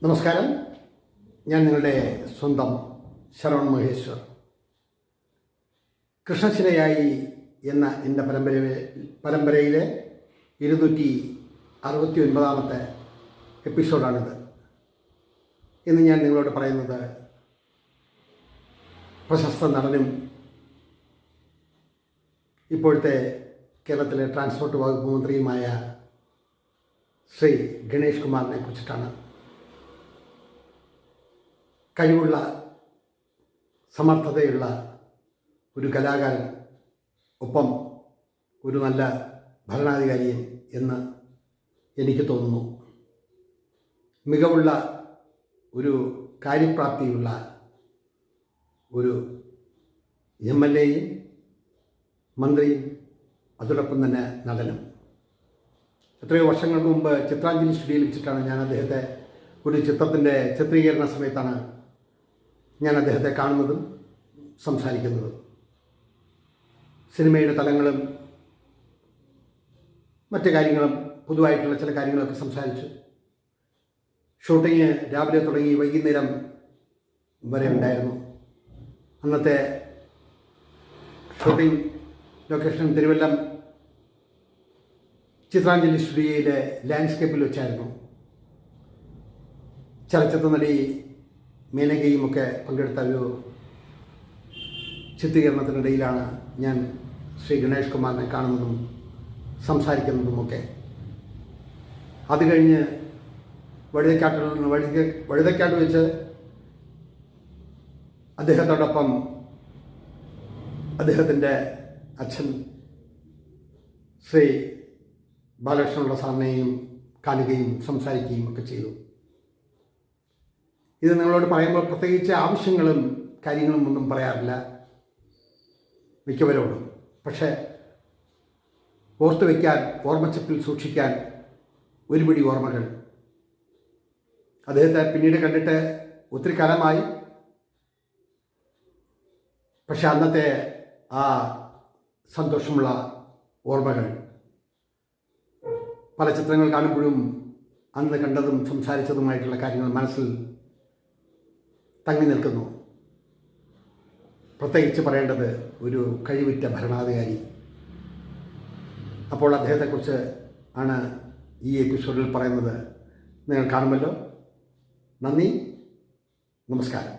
നമസ്കാരം. ഞാൻ നിങ്ങളുടെ സ്വന്തം ശരവൺ മഹേശ്വർ. കൃഷ്ണശിലയായി എന്ന എൻ്റെ പരമ്പരയിലെ 269ാമത്തെ എപ്പിസോഡാണിത്. ഇന്ന് ഞാൻ നിങ്ങളോട് പറയുന്നത് പ്രശസ്ത നടനും ഇപ്പോഴത്തെ കേരളത്തിലെ ട്രാൻസ്പോർട്ട് വകുപ്പ് മന്ത്രിയുമായ ശ്രീ ഗണേഷ് കുമാറിനെ കുറിച്ചിട്ടാണ്. കഴിവുള്ള, സമർത്ഥതയുള്ള ഒരു കലാകാരൻ, ഒപ്പം ഒരു നല്ല ഭരണാധികാരിയും എന്ന് എനിക്ക് തോന്നുന്നു. മികവുള്ള, ഒരു കാര്യപ്രാപ്തിയുള്ള ഒരു MLA യും മന്ത്രിയും, അതോടൊപ്പം തന്നെ നടനും. എത്രയോ വർഷങ്ങൾക്ക് മുമ്പ് ചിത്രാഞ്ജലി സ്റ്റുഡിയോയിൽ വെച്ചിട്ടാണ് ഞാൻ അദ്ദേഹത്തെ, ഒരു ചിത്രത്തിൻ്റെ ചിത്രീകരണ സമയത്താണ് ഞാൻ അദ്ദേഹത്തെ കാണുന്നതും സംസാരിക്കുന്നതും. സിനിമയുടെ തലങ്ങളും മറ്റു കാര്യങ്ങളും, പൊതുവായിട്ടുള്ള ചില കാര്യങ്ങളൊക്കെ സംസാരിച്ചു. ഷൂട്ടിങ് രാവിലെ തുടങ്ങി വൈകുന്നേരം വരെ ഉണ്ടായിരുന്നു. അന്നത്തെ ഷൂട്ടിംഗ് ലൊക്കേഷൻ തിരുവല്ലം ചിത്രാഞ്ജലി സ്റ്റുഡിയോയിലെ ലാൻഡ്സ്കേപ്പിൽ വെച്ചായിരുന്നു. ചലച്ചിത്ര നടി മേനകയുമൊക്കെ പങ്കെടുത്ത ഒരു ചിത്രീകരണത്തിനിടയിലാണ് ഞാൻ ശ്രീ ഗണേഷ് കുമാറിനെ കാണുന്നതും സംസാരിക്കുന്നതുമൊക്കെ. അത് കഴിഞ്ഞ് വഴുതക്കാട്ട് വെച്ച് അദ്ദേഹത്തോടൊപ്പം അദ്ദേഹത്തിൻ്റെ അച്ഛൻ ശ്രീ ബാലകൃഷ്ണപിള്ള സാറിനെയും കാണുകയും സംസാരിക്കുകയും ഒക്കെ ചെയ്തു. ഇത് നിങ്ങളോട് പറയുമ്പോൾ പ്രത്യേകിച്ച് ആവശ്യങ്ങളും കാര്യങ്ങളും ഒന്നും പറയാറില്ല മിക്കവരോടും. പക്ഷേ ഓർത്തു വയ്ക്കാൻ, ഓർമ്മച്ചപ്പിൽ സൂക്ഷിക്കാൻ ഒരുപിടി ഓർമ്മകൾ. അദ്ദേഹത്തെ പിന്നീട് കണ്ടിട്ട് ഒത്തിരി കാലമായി. പക്ഷെ അന്നത്തെ ആ സന്തോഷമുള്ള ഓർമ്മകൾ, പല ചിത്രങ്ങൾ കാണുമ്പോഴും അന്ന് കണ്ടതും സംസാരിച്ചതുമായിട്ടുള്ള കാര്യങ്ങൾ മനസ്സിൽ തങ്ങി നിൽക്കുന്നു. പ്രത്യേകിച്ച് പറയേണ്ടത് ഒരു കഴിവുറ്റ ഭരണാധികാരി. അപ്പോൾ അദ്ദേഹത്തെക്കുറിച്ച് ആണ് ഈ എപ്പിസോഡിൽ പറയുന്നത്. നിങ്ങൾ കാണുമല്ലോ. നന്ദി, നമസ്കാരം.